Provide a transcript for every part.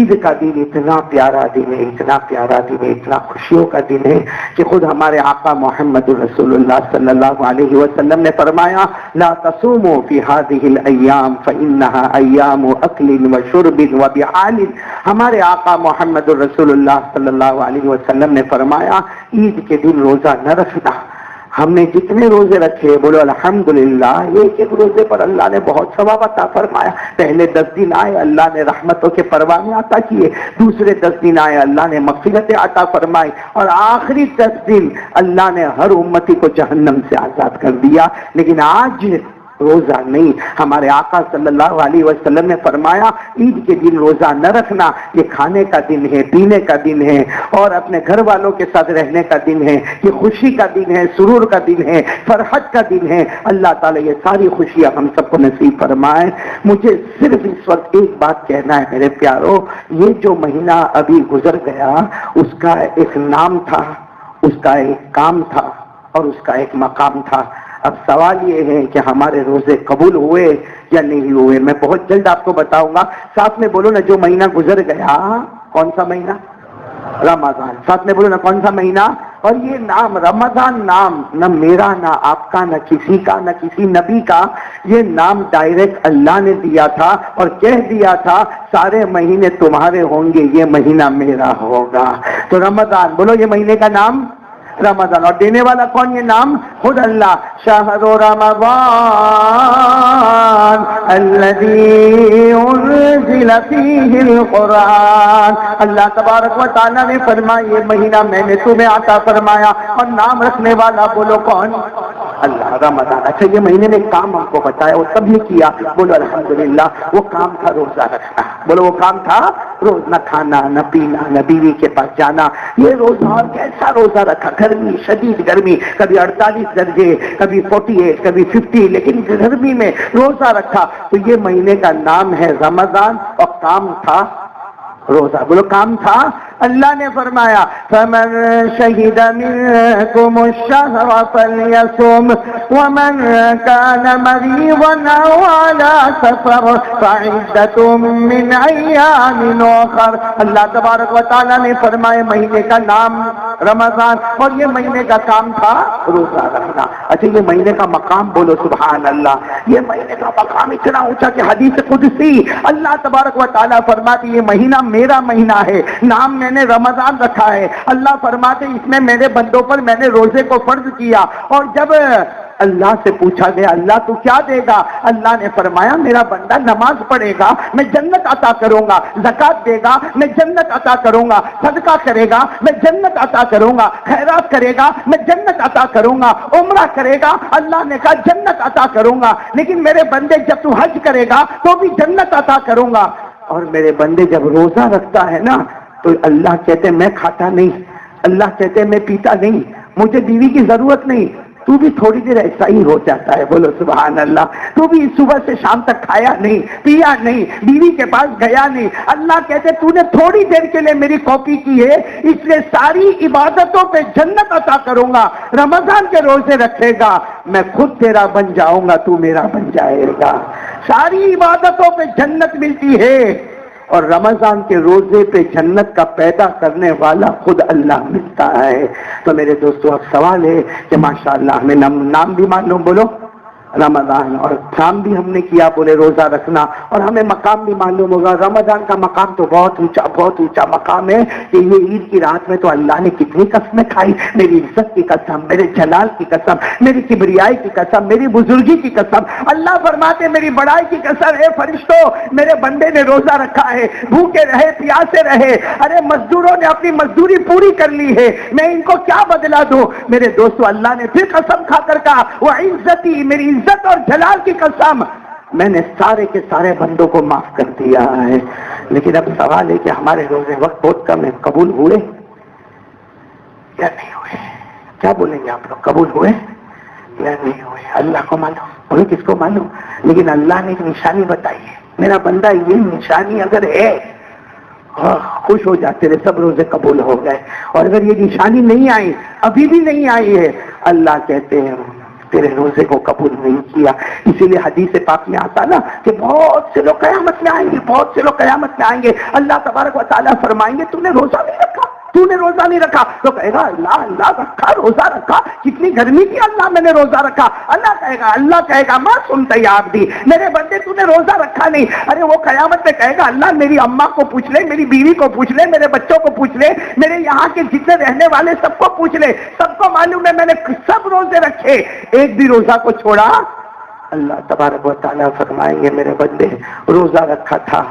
عید کا دن اتنا پیارا دن ہے، اتنا پیارا دن ہے، اتنا خوشیوں کا دن ہے کہ خود ہمارے آقا محمد رسول اللہ صلی اللہ علیہ وسلم نے فرمایا لا تصوموا فی هذه الایام فانها ایام اکل وشرب وبعال۔ ہمارے آقا محمد رسول اللہ صلی اللہ علیہ وسلم نے فرمایا عید کے دن روزہ نہ رکھنا۔ ہم نے جتنے روزے رکھے بولو الحمدللہ، ایک ایک روزے پر اللہ نے بہت ثواب عطا فرمایا۔ پہلے 10 دن آئے اللہ نے رحمتوں کے پروانے عطا کیے، دوسرے 10 دن آئے اللہ نے مغفرتیں عطا فرمائی، اور آخری 10 دن اللہ نے ہر امتی کو جہنم سے آزاد کر دیا۔ لیکن آج روزہ نہیں، ہمارے آقا صلی اللہ علیہ وسلم نے فرمایا عید کے دن روزہ نہ رکھنا، یہ کھانے کا دن ہے، پینے کا دن ہے، اور اپنے گھر والوں کے ساتھ رہنے کا دن ہے، یہ خوشی کا دن ہے، سرور کا دن ہے، فرحت کا دن ہے۔ اللہ تعالیٰ یہ ساری خوشیاں ہم سب کو نصیب فرمائے۔ مجھے صرف اس وقت ایک بات کہنا ہے میرے پیارو، یہ جو مہینہ ابھی گزر گیا اس کا ایک نام تھا، اس کا ایک کام تھا، اور اس کا ایک مقام تھا۔ اب سوال یہ ہے کہ ہمارے روزے قبول ہوئے یا نہیں ہوئے۔ میں بہت جلد آپ کو بتاؤں گا۔ ساتھ میں بولو نا جو مہینہ گزر گیا، کون سا مہینہ؟ رمضان۔ ساتھ میں بولو نا کون سا مہینہ؟ اور یہ نام رمضان، نام نہ میرا نہ آپ کا نہ کسی کا نہ کسی نبی کا، یہ نام ڈائریکٹ اللہ نے دیا تھا اور کہہ دیا تھا سارے مہینے تمہارے ہوں گے، یہ مہینہ میرا ہوگا۔ تو رمضان بولو، یہ مہینے کا نام رمضان، اور دینے والا کون؟ یہ نام خود اللہ۔ شہر رمضان الذی انزل فیہ القرآن، اللہ تبارک و تعالیٰ نے فرمایا یہ مہینہ میں نے تمہیں عطا فرمایا، اور نام رکھنے والا بولو کون؟ اللہ، رمضان۔ اچھا یہ مہینے نے کام ہم کو بتایا، وہ سب نے کیا، بولو الحمدللہ۔ وہ کام تھا روزہ رکھنا، بولو وہ کام تھا روز نہ کھانا نہ پینا نہ بیوی کے پاس جانا۔ یہ روزہ، اور کیسا روزہ رکھا، گرمی، شدید گرمی، کبھی 48 درجے، کبھی 48، کبھی 50، لیکن گرمی میں روزہ رکھا۔ تو یہ مہینے کا نام ہے رمضان، اور کام تھا روزہ، بولو کام تھا۔ اللہ نے فرمایا فَمَن شَهِدَ مِنكُمُ الشَّهْرَ فَلْيَصُمْ وَمَن كَانَ مَرِيضًا أَوْ عَلَى سَفَرٍ فَعِدَّةٌ مِّنْ أَيَّامٍ أُخَرَ۔ اللہ تبارک و تعالیٰ نے فرمایا مہینے کا نام رمضان، اور یہ مہینے کا کام تھا روزہ رکھنا۔ اچھا یہ مہینے کا مقام بولو سبحان اللہ۔ یہ مہینے کا مقام اتنا اونچا کہ حدیث قدسی اللہ تبارک و تعالیٰ فرماتے یہ مہینہ میرا مہینہ ہے، نام میں نے رمضان رکھا ہے۔ اللہ فرماتے اس میں میرے بندوں پر میں نے روزے کو فرض کیا، اور جب اللہ سے پوچھا گیا اللہ تو کیا دے گا؟ اللہ نے فرمایا میرا بندہ نماز پڑھے گا میں جنت عطا کروں گا، زکات دے گا میں جنت عطا کروں گا، صدقہ کرے گا میں جنت عطا کروں گا، خیرات کرے گا میں جنت عطا کروں گا، عمرہ کرے گا اللہ نے کہا جنت عطا کروں گا۔ لیکن میرے بندے جب تو حج کرے گا تو بھی جنت عطا کروں گا۔ اور میرے بندے جب روزہ رکھتا ہے نا تو اللہ کہتے میں کھاتا نہیں، اللہ کہتے میں پیتا نہیں، مجھے بیوی کی ضرورت نہیں، تو بھی تھوڑی دیر ایسا ہی ہو جاتا ہے، بولو سبحان اللہ۔ تو بھی صبح سے شام تک کھایا نہیں، پیا نہیں، بیوی کے پاس گیا نہیں، اللہ کہتے تو نے تھوڑی دیر کے لیے میری کاپی کی ہے، اس لیے ساری عبادتوں پہ جنت عطا کروں گا۔ رمضان کے روزے رکھے گا میں خود تیرا بن جاؤں گا، تو میرا بن جائے گا۔ ساری عبادتوں پہ جنت ملتی ہے، اور رمضان کے روزے پہ جنت کا پیدا کرنے والا خود اللہ ملتا ہے۔ تو میرے دوستو اب سوال ہے کہ ماشاءاللہ ہمیں نام بھی معلوم بولو رمضان، اور کام بھی ہم نے کیا بولے روزہ رکھنا، اور ہمیں مقام بھی معلوم ہوگا۔ رمضان کا مقام تو بہت اونچا مقام ہے کہ یہ عید کی رات میں تو اللہ نے کتنی قسمیں کھائی، میری عزت کی قسم، میرے جلال کی قسم، میری کبریائی کی قسم، میری بزرگی کی قسم۔ اللہ فرماتے میری بڑائی کی قسم، اے فرشتوں میرے بندے نے روزہ رکھا ہے، بھوکے رہے پیاسے رہے، ارے مزدوروں نے اپنی مزدوری پوری کر لی ہے، میں ان کو کیا بدلا دوں؟ میرے دوستو اللہ نے پھر قسم کھا کر کہا وہ عزتی، میری عزت اور جلال کی قسم میں نے سارے کے سارے بندوں کو معاف کر دیا ہے۔ لیکن اب سوال ہے کہ ہمارے روزے وقت بہت کم ہے، قبول ہوئے یا نہیں ہوئے؟ کیا بولیں گے آپ لوگ، قبول ہوئے یا نہیں ہوئے؟ اللہ کو معلوم، بولے کس کو معلوم؟ لیکن اللہ نے ایک نشانی بتائی ہے، میرا بندہ یہ نشانی اگر ہے خوش ہو جاتے رہے سب روزے قبول ہو گئے، اور اگر یہ نشانی نہیں آئی ابھی بھی نہیں آئی ہے اللہ کہتے ہیں تیرے روزے کو قبول نہیں کیا. اسی لیے حدیث پاک میں آتا نا کہ بہت سے لوگ قیامت میں آئیں گے, بہت سے لوگ قیامت میں آئیں گے, اللہ تبارک و تعالیٰ فرمائیں گے تو نے روزہ نہیں رکھا, تو نے روزہ نہیں رکھا. تو کہے گا اللہ رکھا, روزہ رکھا, کتنی گرمی تھی اللہ میں نے روزہ رکھا. اللہ کہے گا ماں سنتے آپ دی میرے بندے تو نے روزہ رکھا نہیں. ارے وہ قیامت میں کہے گا اللہ میری اماں کو پوچھ لے, میری بیوی کو پوچھ لے, میرے بچوں کو پوچھ لے, میرے یہاں کے جتنے رہنے والے سب کو پوچھ لے, سب کو معلوم ہے میں نے سب روزے رکھے, ایک بھی روزہ کو چھوڑا. اللہ تبارک و تعالیٰ فرمائیں گے میرے بندے روزہ رکھا تھا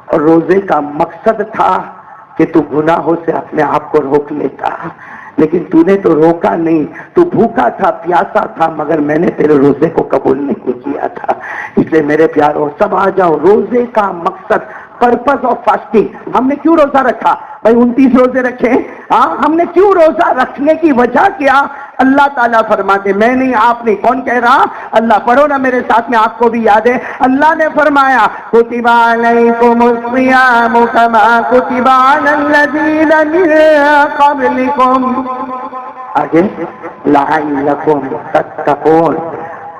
اور روزے کا مقصد تھا کہ تو گناہوں سے اپنے آپ کو روک لیتا, لیکن تو نے تو روکا نہیں, تو بھوکا تھا, پیاسا تھا, مگر میں نے تیرے روزے کو قبول نہیں کیا تھا. اس لیے میرے پیاروں سب آ جاؤ, روزے کا مقصد پرپز آف فاسٹنگ. ہم نے کیوں روزہ رکھا بھائی, 29 روزے رکھے, ہم نے کیوں روزہ رکھنے کی وجہ کیا؟ اللہ تعالیٰ فرماتے میں نہیں آپ نہیں, کون کہہ رہا؟ اللہ. پڑھو نا میرے ساتھ میں, آپ کو بھی یاد ہے. اللہ نے فرمایا کتب علیکم الصیام کما کتب علی الذین من قبلکم, آگے لعلکم تتقون.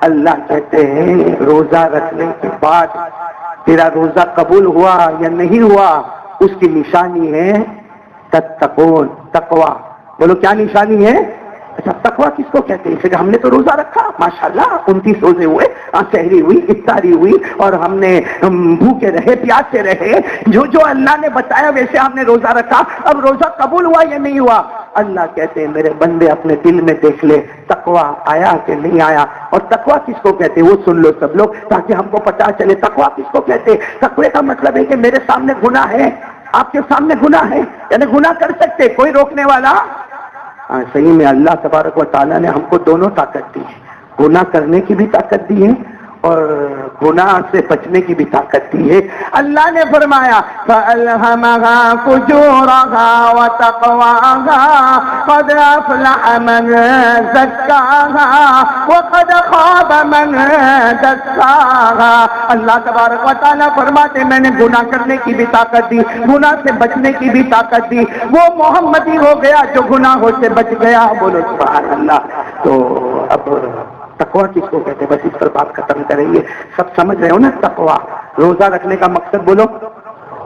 اللہ کہتے ہیں روزہ رکھنے کے بعد تیرا روزہ قبول ہوا یا نہیں ہوا اس کی نشانی ہے تتقون, تقوی. بولو کیا نشانی ہے؟ اچھا تقوی کس کو کہتے ہیں؟ ہم نے تو روزہ رکھا ماشاءاللہ, 29 روزے ہوئے, سحری ہوئی, افطاری ہوئی, اور ہم نے بھوکے رہے, پیاسے رہے, جو اللہ نے بتایا ویسے ہم نے روزہ رکھا. اب روزہ قبول ہوا یا نہیں ہوا؟ اللہ کہتے ہیں میرے بندے اپنے دل میں دیکھ لے تقوی آیا کہ نہیں آیا. اور تقوی کس کو کہتے ہیں وہ سن لو سب لوگ تاکہ ہم کو پتا چلے تقوی کس کو کہتے ہیں. تقوی کا مطلب ہے کہ میرے سامنے گناہ ہے, آپ کے سامنے گناہ ہے, یعنی گناہ کر سکتے, کوئی روکنے والا. صحیح میں اللہ تبارک و تعالیٰ نے ہم کو دونوں طاقت دی ہے, گناہ کرنے کی بھی طاقت دی ہے اور گناہ سے بچنے کی بھی طاقت دی ہے. اللہ نے فرمایا فَأَلْهَمَهَا فُجُورَهَا وَتَقْوَاهَا قَدْ أَفْلَحَ مَنْ زَكَّاهَا وَقَدْ خَابَ مَنْ دَسَّاهَا. اللہ تبارک و تعالیٰ فرماتے میں نے گناہ کرنے کی بھی طاقت دی, گناہ سے بچنے کی بھی طاقت دی. وہ محمدی ہو گیا جو گناہوں سے بچ گیا. بولو سبحان اللہ. تو اب تقوی کس کو کہتے ہیں بس اس پر بات ختم کریں گے. سب سمجھ رہے ہو نا تقوی, روزہ رکھنے کا مقصد بولو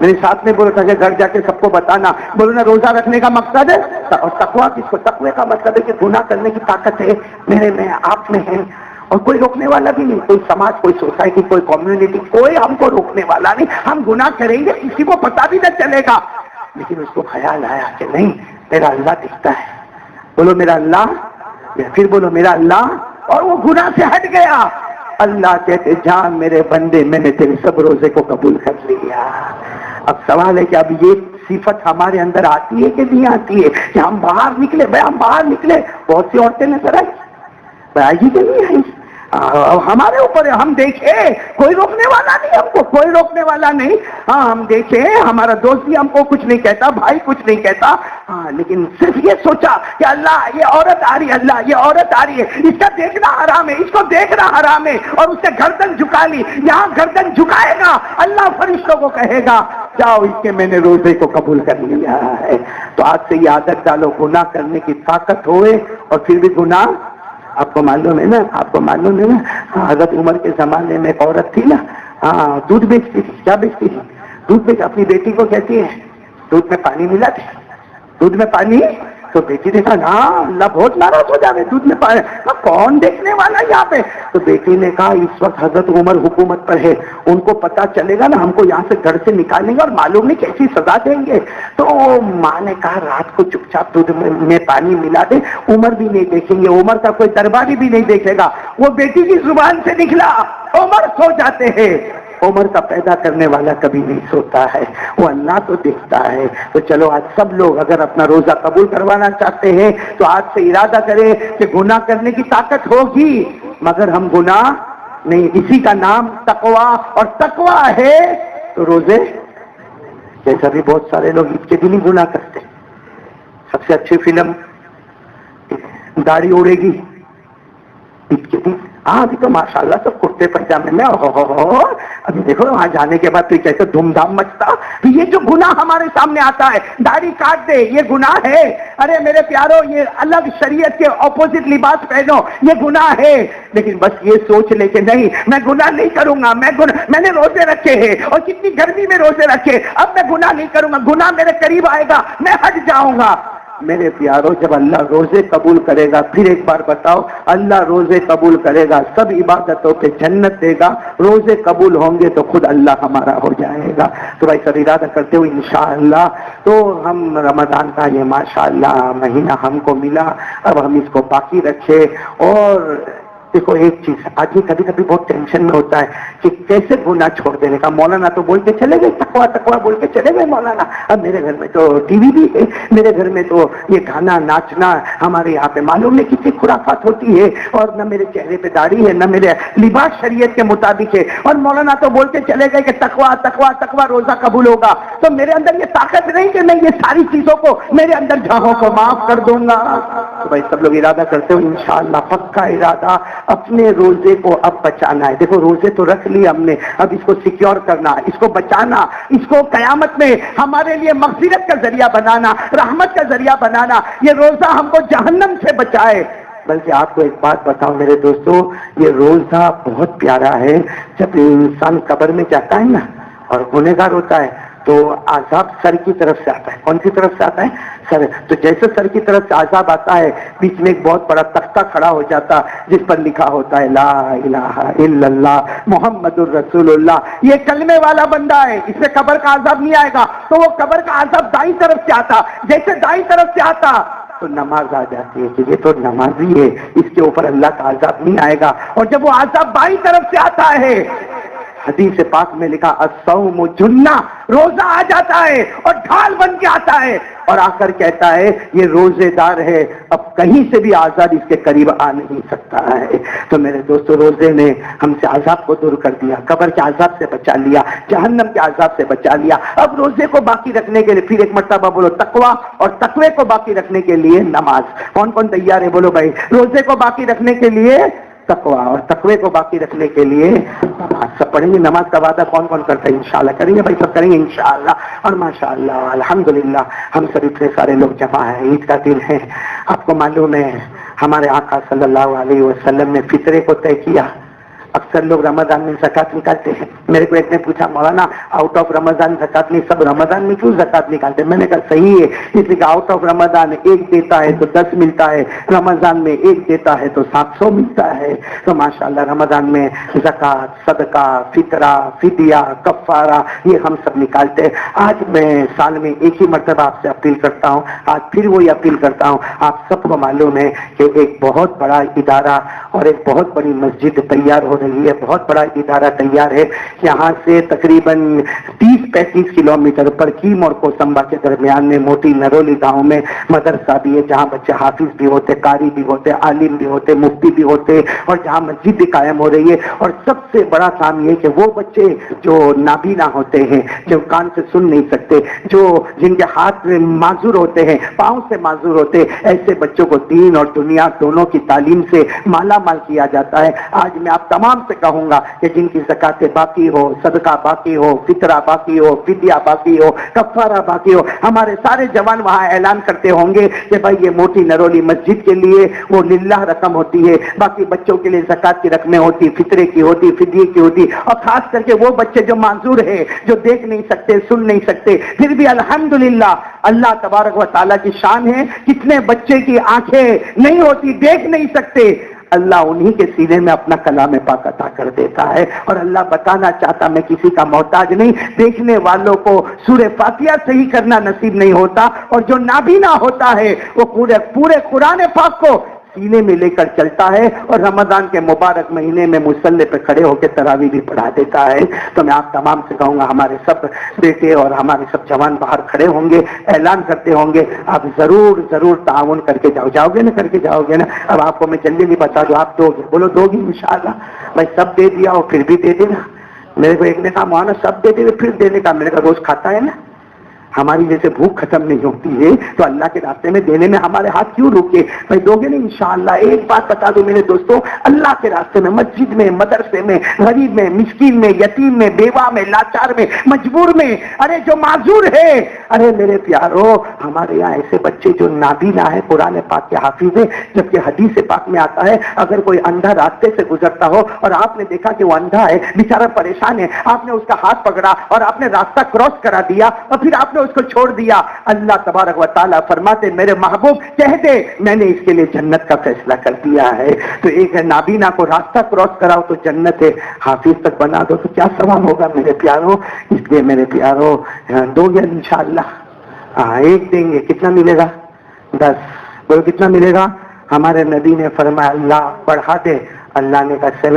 میرے ساتھ میں, بولو تاکہ گھر جا کے سب کو بتانا. بولو نا روزہ رکھنے کا مقصد ہے. اور تقوی کس کو؟ تقوی کا مطلب ہے کہ گناہ کرنے کی طاقت ہے میرے میں, آپ میں ہے, اور کوئی روکنے والا بھی نہیں. کوئی سماج, کوئی سوسائٹی, کوئی کمیونٹی, کوئی ہم کو روکنے والا نہیں. ہم گناہ کریں گے کسی کو پتا بھی نہ چلے گا, لیکن اس کو خیال آیا کہ نہیں میرا اللہ دکھتا ہے. بولو میرا اللہ, پھر بولو میرا اللہ, اور وہ گناہ سے ہٹ گیا. اللہ کہتے جان میرے بندے میں نے تیرے سب روزے کو قبول کر لیا. اب سوال ہے کہ اب یہ صفت ہمارے اندر آتی ہے کہ نہیں آتی ہے کہ ہم باہر نکلے؟ بھائی ہم باہر نکلے, بہت سی عورتیں نظر آئی, آئی کہ نہیں آئی, ہمارے اوپر ہے. ہم دیکھے کوئی روکنے والا نہیں, ہم کو کوئی روکنے والا نہیں. ہاں ہم دیکھے ہمارا دوست بھی ہم کو کچھ نہیں کہتا, بھائی کچھ نہیں کہتا, ہاں لیکن صرف یہ سوچا کہ اللہ یہ عورت آ رہی ہے, اللہ یہ عورت آ رہی ہے, اس کا دیکھنا حرام ہے, اس کو دیکھنا حرام ہے, اور اس سے گردن جھکا لی. یہاں گردن جھکائے گا اللہ فرشتوں کو کہے گا جاؤ اس کے میں نے روزے کو قبول کر لیا ہے. تو آج سے یہ عادت ڈالو, گناہ کرنے کی طاقت ہوئے اور پھر بھی گناہ. آپ کو معلوم ہے نا, آپ کو معلوم ہے نا, حضرت عمر کے زمانے میں ایک عورت تھی نا, دودھ بیچتی تھی. کیا بیچتی تھی؟ دودھ بیچ. اپنی بیٹی کو کہتی ہے دودھ میں پانی ملا تھا, دودھ میں پانی. تو بیٹی نے کہا ہاں اللہ بہت ناراض ہو جائے دودھ میں پانی. کون دیکھنے والا یہاں پہ؟ تو بیٹی نے کہا اس وقت حضرت عمر حکومت پر ہے, ان کو پتا چلے گا نا ہم کو یہاں سے گھر سے نکالیں گے اور معلوم نہیں کیسی سزا دیں گے. تو ماں نے کہا رات کو چپ چاپ دودھ میں پانی ملا دے, عمر بھی نہیں دیکھیں گے, عمر کا کوئی درباری بھی نہیں دیکھے گا. وہ بیٹی کی زبان سے نکلا, عمر سو جاتے ہیں. عمر کا پیدا کرنے والا کبھی نہیں سوتا ہے, وہ اللہ تو دیکھتا ہے. تو چلو آج سب لوگ اگر اپنا روزہ قبول کروانا چاہتے ہیں تو آج سے ارادہ کریں کہ گناہ کرنے کی طاقت ہوگی مگر ہم گناہ نہیں. اسی کا نام تقوی, اور تقوی ہے تو روزے. جیسا بھی بہت سارے لوگ عید کے دن ہی گناہ کرتے. سب سے اچھی فلم داڑھی اڑے گی عید کے دن. ہاں ابھی تو ماشاءاللہ سب کرتے پائجامے میں, ابھی دیکھو وہاں جانے کے بعد تو کیسے دھوم دھام مچتا. یہ یہ جو گناہ ہمارے سامنے آتا ہے، داڑھی کاٹ دے یہ گناہ ہے، ارے میرے پیارو یہ الگ شریعت کے اپوزٹ لباس پہنو یہ گناہ ہے، لیکن بس یہ سوچ لے کہ نہیں میں گناہ نہیں کروں گا، میں نے روزے رکھے ہیں اور کتنی گرمی میں روزے رکھے، اب میں گناہ نہیں کروں گا، گناہ میرے قریب آئے گا میں ہٹ جاؤں گا۔ میرے پیارو جب اللہ روزے قبول کرے گا، پھر ایک بار بتاؤ، اللہ روزے قبول کرے گا، سب عبادتوں پہ جنت دے گا، روزے قبول ہوں گے تو خود اللہ ہمارا ہو جائے گا۔ تو بھائی سب ارادہ کرتے ہوئے انشاءاللہ تو ہم رمضان کا یہ ماشاءاللہ مہینہ ہم کو ملا، اب ہم اس کو باقی رکھے۔ اور دیکھو ایک چیز آج ہی کبھی کبھی بہت ٹینشن میں ہوتا ہے کہ کیسے گناہ چھوڑ دینے کا، مولانا تو بول کے چلے گئے تقویٰ تقویٰ بول کے چلے گئے مولانا، اب میرے گھر میں تو ٹی وی بھی ہے، میرے گھر میں تو یہ گانا ناچنا ہمارے یہاں پہ معلوم نہیں کتنی خرافات ہوتی ہے، اور نہ میرے چہرے پہ داڑھی ہے نہ میرے لباس شریعت کے مطابق ہے، اور مولانا تو بول کے چلے گئے کہ تقویٰ تقویٰ تقویٰ روزہ قبول ہوگا، تو میرے اندر یہ طاقت نہیں کہ میں یہ ساری چیزوں کو میرے اندر جہاں کو معاف کر دوں گا۔ تو بھائی سب لوگ ارادہ کرتے ہو انشاءاللہ پکا ارادہ اپنے روزے کو اب بچانا ہے۔ دیکھو روزے تو رکھ لیے ہم نے، اب اس کو سیکیور کرنا، اس کو بچانا، اس کو قیامت میں ہمارے لیے مغفرت کا ذریعہ بنانا، رحمت کا ذریعہ بنانا، یہ روزہ ہم کو جہنم سے بچائے۔ بلکہ آپ کو ایک بات بتاؤں میرے دوستو، یہ روزہ بہت پیارا ہے، جب انسان قبر میں جاتا ہے نا اور گنہگار ہوتا ہے تو عذاب سر کی طرف سے آتا ہے۔ کون سی طرف سے آتا ہے؟ سر۔ تو جیسے سر کی طرف سے عذاب آتا ہے، بیچ میں ایک بہت بڑا تختہ کھڑا ہو جاتا جس پر لکھا ہوتا ہے لا الہ الا اللہ محمد الرسول اللہ، یہ کلمے والا بندہ ہے، اس سے قبر کا عذاب نہیں آئے گا، تو وہ قبر کا عذاب دائیں طرف سے آتا، جیسے دائیں طرف سے آتا تو نماز آ جاتی ہے کہ یہ تو نمازی ہے، اس کے اوپر اللہ کا عذاب نہیں آئے گا، اور جب وہ عذاب بائیں طرف سے آتا ہے، حدیث پاک میں لکھا الصوم جنہ، روزہ آ جاتا ہے اور ڈھال بن کے آتا ہے اور آ کر کہتا ہے یہ روزے دار ہے، اب کہیں سے بھی عذاب اس کے قریب آ نہیں سکتا ہے۔ تو میرے دوستو روزے نے ہم سے عذاب کو دور کر دیا، قبر کے عذاب سے بچا لیا، جہنم کے عذاب سے بچا لیا۔ اب روزے کو باقی رکھنے کے لیے پھر ایک مرتبہ بولو تقویٰ، اور تقوی کو باقی رکھنے کے لیے نماز۔ کون کون تیار ہے بولو بھائی، روزے کو باقی رکھنے کے لیے تقویٰ اور تقوی کو باقی رکھنے کے لیے نماز۔ سب پڑھیں گے نماز کا وعدہ کون کون کرتا ہے؟ انشاءاللہ کریں گے بھائی، سب کریں گے انشاءاللہ۔ اور ماشاءاللہ الحمدللہ ہم سب اتنے سارے لوگ جمع ہیں، عید کا دن ہے۔ آپ کو معلوم ہے ہمارے آقا صلی اللہ علیہ وسلم نے فطرے کو طے کیا۔ اکثر لوگ رمضان میں زکات نکالتے ہیں، میرے کو ایک نے پوچھا مولانا آؤٹ آف رمضان زکات نہیں، سب رمضان میں کیوں زکات نکالتے ہیں؟ میں نے کہا صحیح ہے، اس لیے آؤٹ آف رمضان ایک دیتا ہے تو 10 ملتا ہے، رمضان میں ایک دیتا ہے تو 700 ملتا ہے۔ تو ماشاءاللہ رمضان میں زکات، صدقہ، فطرہ، فدیہ، کفارہ یہ ہم سب نکالتے ہیں۔ آج میں سال میں ایک ہی مرتبہ آپ سے اپیل کرتا ہوں، آج پھر وہی اپیل کرتا ہوں، آپ سب کو معلوم ہے کہ ایک بہت بڑا ادارہ اور ایک بہت بڑی مسجد تیار ہو رہی ہے، بہت بڑا ادارہ تیار ہے، یہاں سے تقریباً 30-35 کلومیٹر پر کیم اور کوسمبا کے درمیان میں موٹی نرولی گاؤں میں مدرسہ بھی ہے، جہاں بچے حافظ بھی ہوتے، قاری بھی ہوتے، عالم بھی ہوتے، مفتی بھی ہوتے، اور جہاں مسجد بھی قائم ہو رہی ہے۔ اور سب سے بڑا کام یہ کہ وہ بچے جو نابینا ہوتے ہیں، جو کان سے سن نہیں سکتے، جو جن کے ہاتھ میں معذور ہوتے ہیں، پاؤں سے معذور ہوتے، ایسے بچوں کو دین اور دنیا دونوں کی تعلیم سے مالا مال کیا جاتا ہے۔ آج میں آپ تمام سے کہوں گا کہ جن کی زکاتیں باقی ہو، صدقہ باقی ہو، فطرہ باقی ہو، فدیہ باقی ہو، کفارہ باقی ہو، ہمارے سارے جوان وہاں اعلان کرتے ہوں گے کہ بھائی یہ موٹی نرولی مسجد کے لیے وہ للہ رقم ہوتی ہے، باقی بچوں کے لیے زکات کی رقمیں ہوتی، فطرے کی ہوتی، فدیے کی ہوتی، اور خاص کر کے وہ بچے جو معذور ہیں، جو دیکھ نہیں سکتے، سن نہیں سکتے، پھر بھی الحمدللہ اللہ تبارک و تعالیٰ کی شان ہے، کتنے بچے کی آنکھیں نہیں ہوتی، دیکھ نہیں سکتے، اللہ انہی کے سینے میں اپنا کلام پاک عطا کر دیتا ہے۔ اور اللہ بتانا چاہتا میں کسی کا محتاج نہیں، دیکھنے والوں کو سورہ فاتحہ صحیح کرنا نصیب نہیں ہوتا، اور جو نابینا ہوتا ہے وہ پورے قرآن پاک کو سینے میں لے کر چلتا ہے، اور رمضان کے مبارک مہینے میں مصلی پہ کھڑے ہو کے تراویح بھی پڑھا دیتا ہے۔ تو میں آپ تمام سے کہوں گا ہمارے سب بیٹے اور ہمارے سب جوان باہر کھڑے ہوں گے، اعلان کرتے ہوں گے، آپ ضرور ضرور تعاون کر کے جاؤ گے نا، کر کے جاؤ گے نا۔ اب آپ کو میں جلدی نہیں بتا دوں، آپ دو گے، بولو دو گی انشاءاللہ؟ بھائی سب دے دیا اور پھر بھی دے دینا۔ میرے کو ایک نے کہا مولانا سب دے دے پھر دینے کا، میں نے کہا روز کھاتا ہے نا، ہماری جیسے بھوک ختم نہیں ہوتی ہے تو اللہ کے راستے میں دینے میں ہمارے ہاتھ کیوں رکے؟ بھائی دو گے نہیں انشاءاللہ؟ ایک بات بتا دو میرے دوستوں، اللہ کے راستے میں، مسجد میں، مدرسے میں، غریب میں، مسکین میں، یتیم میں، بیوہ میں، لاچار میں، مجبور میں، ارے جو معذور ہے، ارے میرے پیارو ہمارے یہاں ایسے بچے جو نابینا ہے، قرآن پاک کے حافظ ہے، جبکہ حدیث پاک میں آتا ہے اگر کوئی اندھا راستے سے گزرتا ہو اور آپ نے دیکھا کہ وہ اندھا ہے، بیچارہ پریشان ہے، آپ نے اس کا ہاتھ پکڑا اور آپ نے راستہ کراس کرا دیا اور پھر آپ نے اس کو چھوڑ دیا، اللہ تبارک و تعالیٰ فرماتے میرے محبوب کہہ دے میں نے اس کے لیے جنت کا فیصلہ کر دیا ہے۔ تو ایک نابینا کو راستہ کراس کراؤ تو جنت ہے، حافظ تک بنا دو تو کیا ثواب ہوگا میرے پیارو؟ اس لیے میرے پیارو دو گے انشاءاللہ؟ ایک دیں گے کتنا ملے گا؟ 10۔ بولو کتنا ملے گا؟ ہمارے نبی نے فرمایا اللہ بڑھا دے، اللہ نے کہا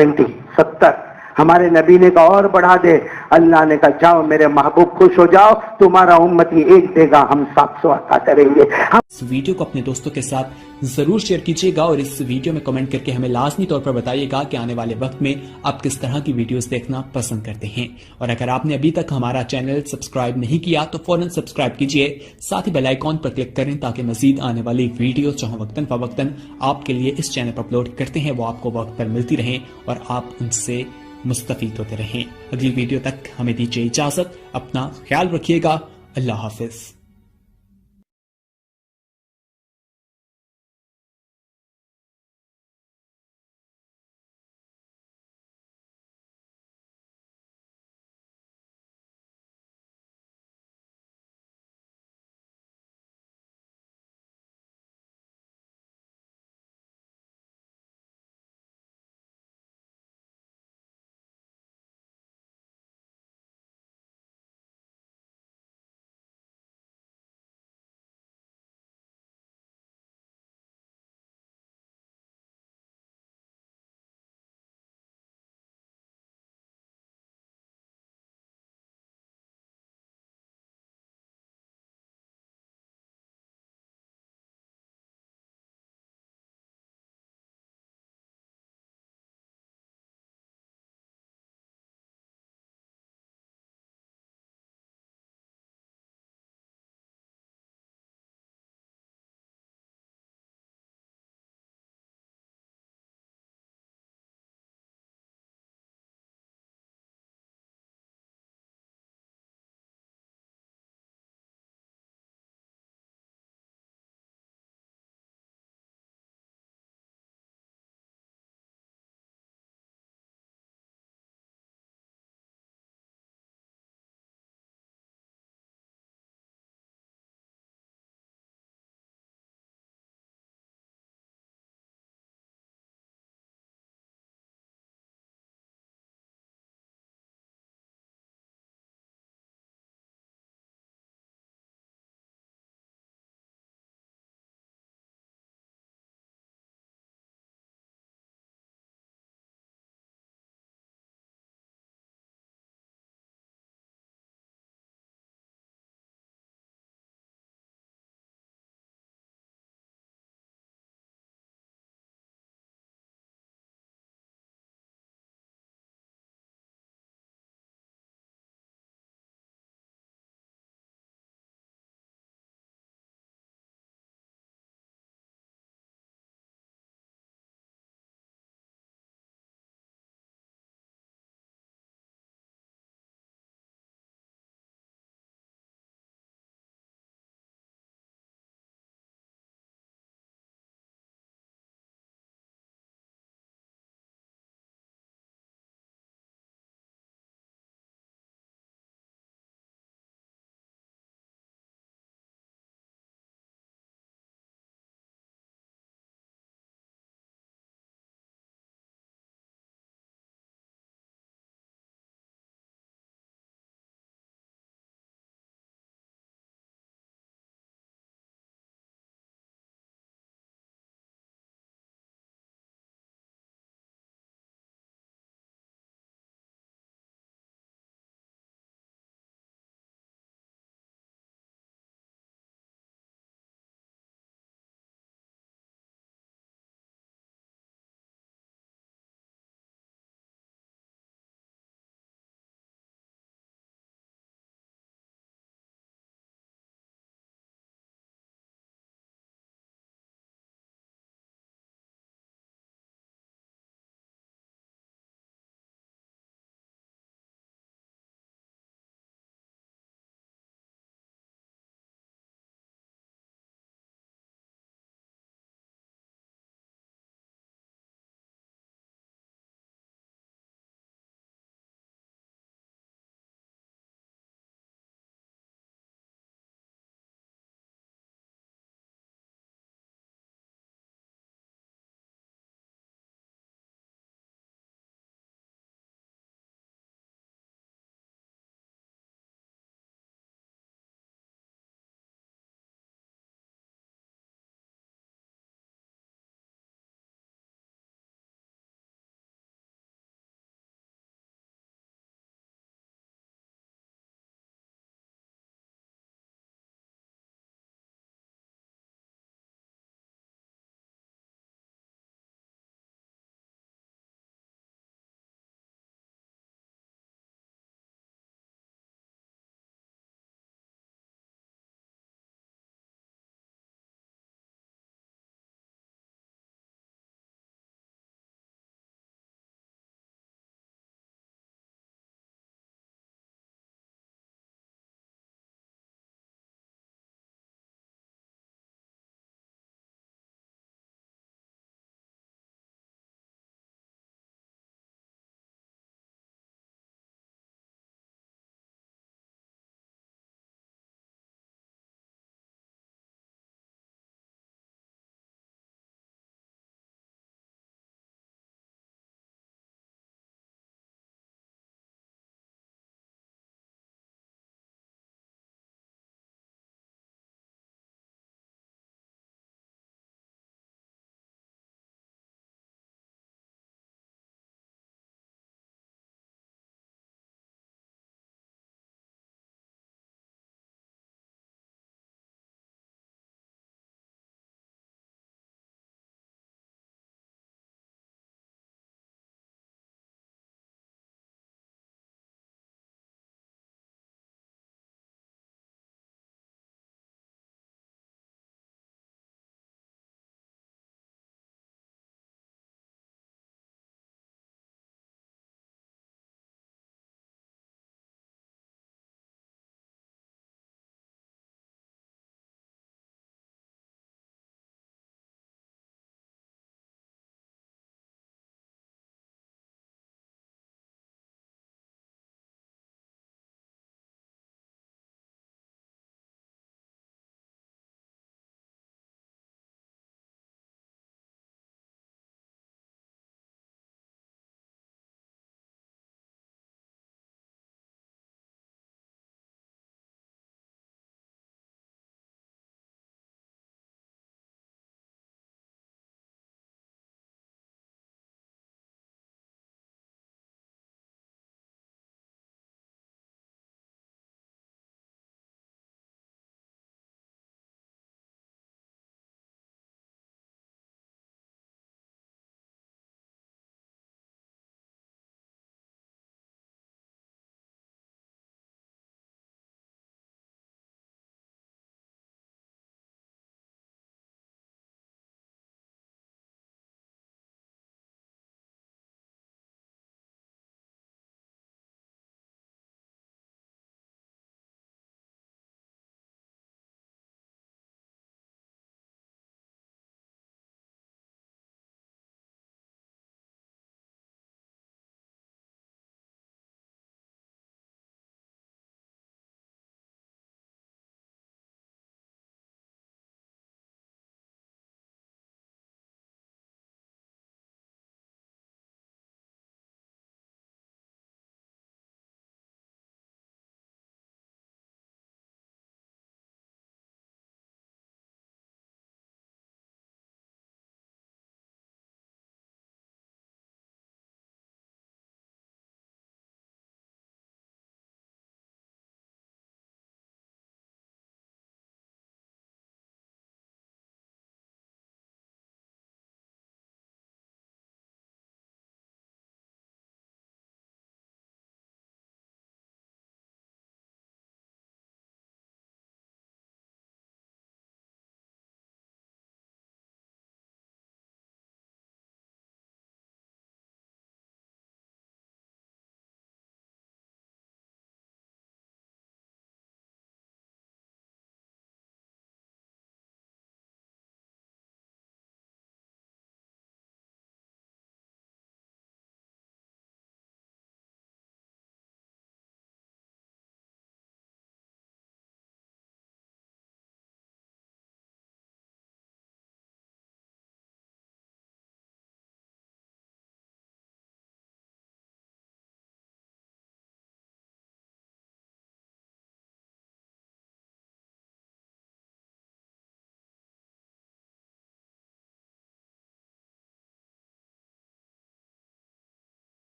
70۔ ہمارے نبی نے کہا اور بڑھا دے، اللہ نے کہا جاؤ میرے محبوب خوش ہو جاؤ، تمہارا امتی ایک دے گا، ہم 700 عطا کریں گے۔ اس ویڈیو کو اپنے دوستوں کے ساتھ ضرور شیئر کیجیے گا اور اس ویڈیو میں کمنٹ کر کے ہمیں لازمی طور پر بتائیے گا کہ آنے والے وقت میں آپ کس طرح کی ویڈیوز دیکھنا پسند کرتے ہیں، اور اگر آپ نے ابھی تک ہمارا چینل سبسکرائب نہیں کیا تو فوراً سبسکرائب کیجیے، ساتھ ہی بیل آئیکن پر کلک کریں تاکہ مزید آنے والی ویڈیو جو وقتاً فوقتاً آپ کے لیے اس چینل پر اپلوڈ کرتے ہیں وہ آپ کو وقت پر ملتی رہیں اور آپ ان سے مستفید ہوتے رہیں۔ اگلی ویڈیو تک ہمیں دیجیے اجازت، اپنا خیال رکھیے گا، اللہ حافظ۔